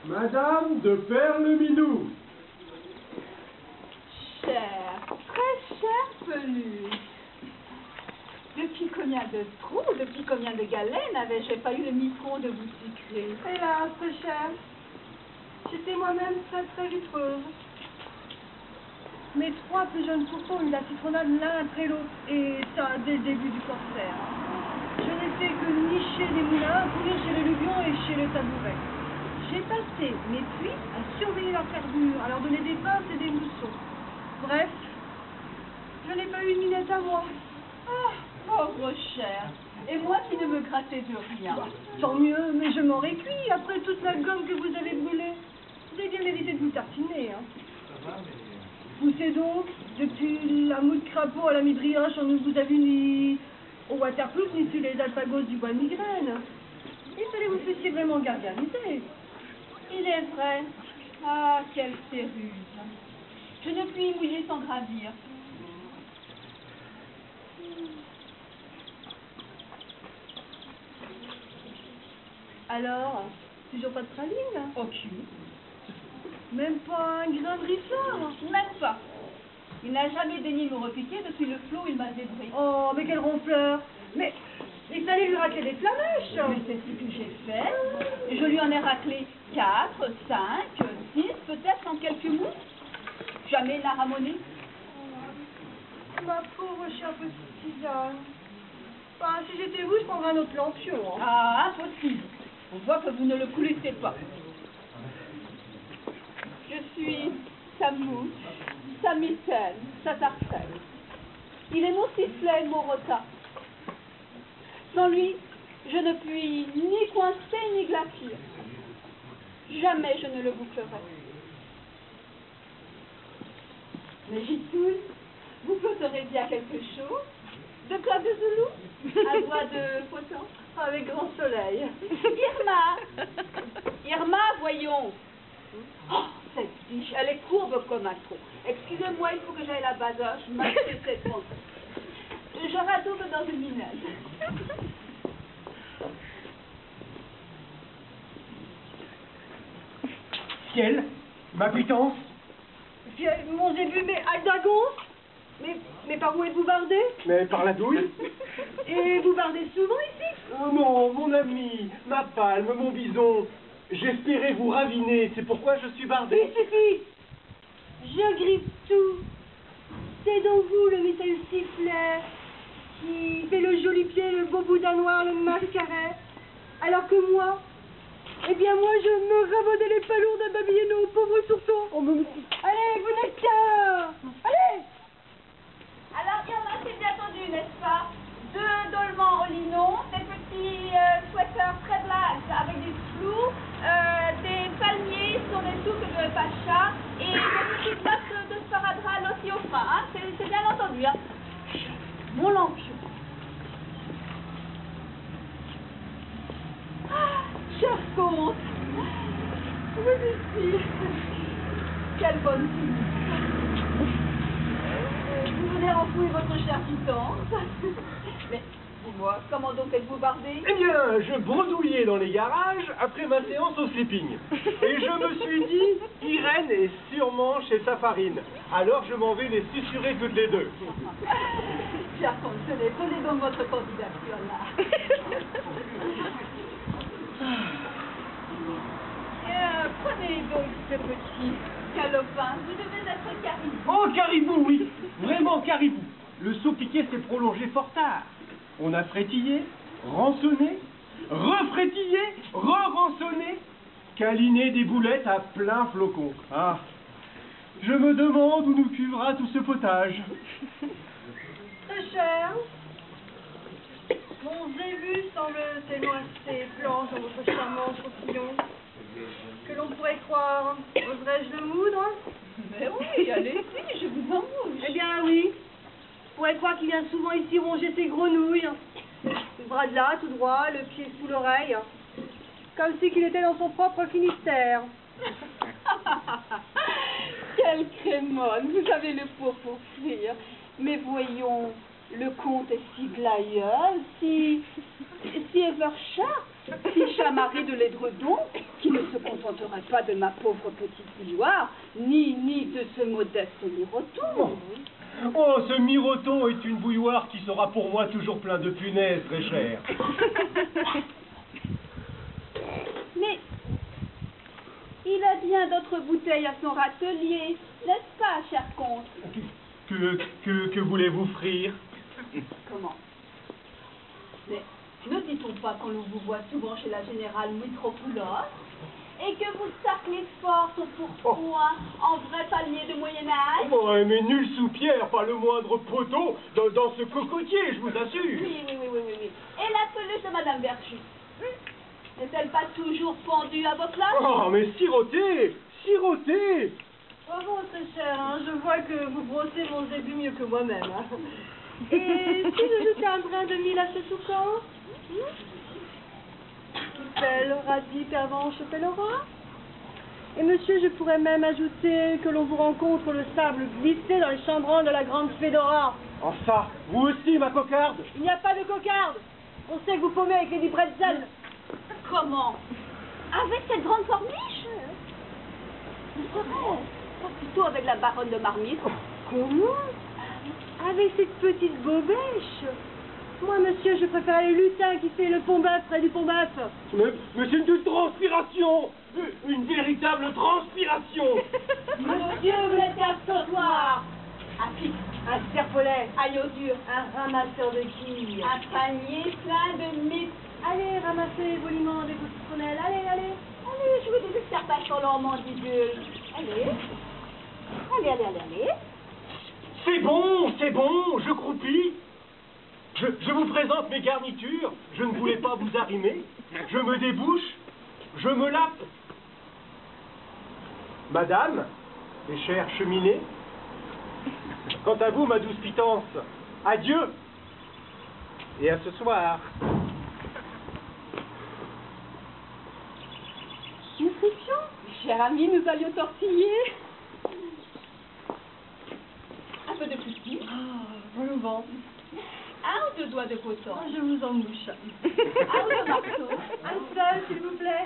Madame de Perleminou. Cher, très cher Peluche. Depuis combien de trous, depuis combien de galets n'avais-je pas eu le micro de vous sucrer? Hélas, très cher. J'étais moi-même très vitreuse. Mes 3 plus jeunes pourcents ont eu la citronnade l'un après l'autre, et ça dès le début du corsaire. Je n'ai fait que nicher les moulins, courir chez les lubions et chez les tabourets. J'ai passé mes puits à surveiller leur carbure, à leur donner des pinces et des moussons. Bref, je n'ai pas eu une minette à moi. Ah, pauvre cher. Et moi qui ne me grattais de rien. Tant mieux, mais je m'aurais cuit après toute la gomme que vous avez brûlée. Vous avez bien mérité de vous tartiner, hein. Poussez donc, depuis la mousse crapaud à la mi-brioche, on ne vous a vu ni au Waterproof ni sur les alpagos du bois de migraine. Il fallait vous fussiez vraiment gargariser. Il est vrai. Ah, quelle séruse. Je ne puis y mouiller sans gravir. Alors, toujours pas de praline? Aucune. Même pas un grain de riflard? Même pas. Il n'a jamais daigné me repiquer depuis le flot où il m'a zébré. Oh, mais quel ronfleur! Mais il fallait lui racler des flamèches! Mais c'est ce que j'ai fait. Je lui en ai raclé 4, 5, 6, peut-être en quelques mots. Jamais il n'a ramoné. Ma pauvre chère petite tisane. Enfin, si j'étais vous, je prendrais un autre lampion. Hein. Ah, impossible. On voit que vous ne le coulissez pas. Je suis sa mouche, sa mitaine, sa tartelle. Il est mon sifflet et mon rota. Sans lui, je ne puis ni coincer ni glatir. Jamais je ne le bouclerai. Mais Gitouille, vous flotterez bien quelque chose? De club de Zoulou? À voix de potent? Avec grand soleil. Irma, voyons. Oh, cette biche, elle est courbe comme un trou. Excusez-moi, il faut que j'aille à la basoche. M'acheter cette montre. Je radoube dans une minette. Ciel, ma pitance. Mon Jésus, mais Aldagon? Mais par où êtes-vous bardé? Mais par la douille. Et vous bardez souvent ici? Oh non, mon ami, ma palme, mon bison. J'espérais vous raviner, c'est pourquoi je suis bardé. Il suffit. Je grippe tout. C'est donc vous, le Michel Sifflet, qui fait le joli pied, le beau boudin noir, le mascaret. Alors que moi, eh bien moi, je me rabaudais les palourdes à babiller nos pauvres sourcils. Allez, vous n'êtes qu'un. Allez. Alors, Irma, c'est bien entendu, n'est-ce pas? 2 dolmans au linon, des petits sweaters très blagues avec des clous, des palmiers sur les souks de Pacha et des petites bottes de sparadrap aussi au frein, hein? C'est bien entendu, hein? Mon lampion. Ah, cher comte, vous ici. Quelle bonne fille. Vous venez enfouir votre chère pitance. Mais dis-moi, comment donc êtes-vous bardé? Eh bien, je bredouillais dans les garages après ma séance au sleeping. Et je me suis dit, Irène est sûrement chez Safarine. Alors je m'en vais les susurrer toutes les deux. Cher comte, prenez donc votre candidature là. Prenez donc ce petit galopin. Vous devez être caribou. Oh, caribou, oui. Vraiment caribou. Le saut piqué s'est prolongé fort tard. On a frétillé, rançonné, refrétillé, re-rançonné, câliné des boulettes à plein flocon. Ah, je me demande où nous cuvera tout ce potage. Très cher. Mon Zébus semble tellement assez blanche dans votre charmant chaussillon que l'on pourrait croire. Oserais-je le moudre? Mais oui, allez-y, je vous en mouche. Eh bien oui. On pourrait croire qu'il vient souvent ici ronger ses grenouilles. Le bras de là, tout droit, le pied sous l'oreille. Comme si qu'il était dans son propre Finistère. Quelle crémone, vous avez le pot pour frire. Mais voyons, le comte est si glaïeul, si eversharp. Si chamarré de l'édredon, qui ne se contenterait pas de ma pauvre petite bouilloire, ni de ce modeste miroton. Oh, ce miroton est une bouilloire qui sera pour moi toujours plein de punaises, très chère. Mais il a bien d'autres bouteilles à son râtelier, n'est-ce pas, cher comte? Que voulez-vous frire? Comment? Mais ne dit-on pas qu'on vous voit souvent chez la générale Mitropoulos et que vous saclez fort au pourpoint en vrai palmier de Moyen-Âge? Oh, mais nul sous pierre, pas le moindre poteau dans ce cocotier, je vous assure. Oui. Et la peluche de Madame Verchus, n'est-elle pas toujours pendue à vos cloches? Oh, mais sirotée. Bravo, très cher, hein. Je vois que vous brossez mon début mieux que moi-même. Hein. Et si je jetais un brin de mille à ce toucan? Belle, radie, pervenche, Pellora. Et monsieur, je pourrais même ajouter que l'on vous rencontre le sable glissé dans les chambrons de la grande Fédora. Oh ça, vous aussi, ma cocarde? Il n'y a pas de cocarde. On sait que vous paumez avec les bretzel. Comment? Avec cette grande corniche? Ne serait-ce pas plutôt avec la baronne de Marmite? Comment? Avec cette petite bobèche. Moi, monsieur, je préfère le lutin qui fait le pont-bœuf près du pont-bœuf. Mais c'est une transpiration. Une véritable transpiration. Monsieur, vous êtes un sautoir, un pic, Un serpolet, un iodure, un ramasseur de quilles. un panier plein de mythes. Allez, ramassez les poliments des citronnelles. Allez. Allez, je vous des escarpages sur leur mandibule. Allez. C'est bon, je croupis. Je vous présente mes garnitures. Je ne voulais pas vous arrimer. Je me débouche, je me lappe. Madame, mes chères cheminées, quant à vous, ma douce pitance, adieu. Et à ce soir. Nous fritions, cher ami, nous allions tortiller. Un peu de cookies, Bon le vent. un ou deux doigts de coton, Je vous embouche. un ou deux marteaux. Un seul, s'il vous plaît.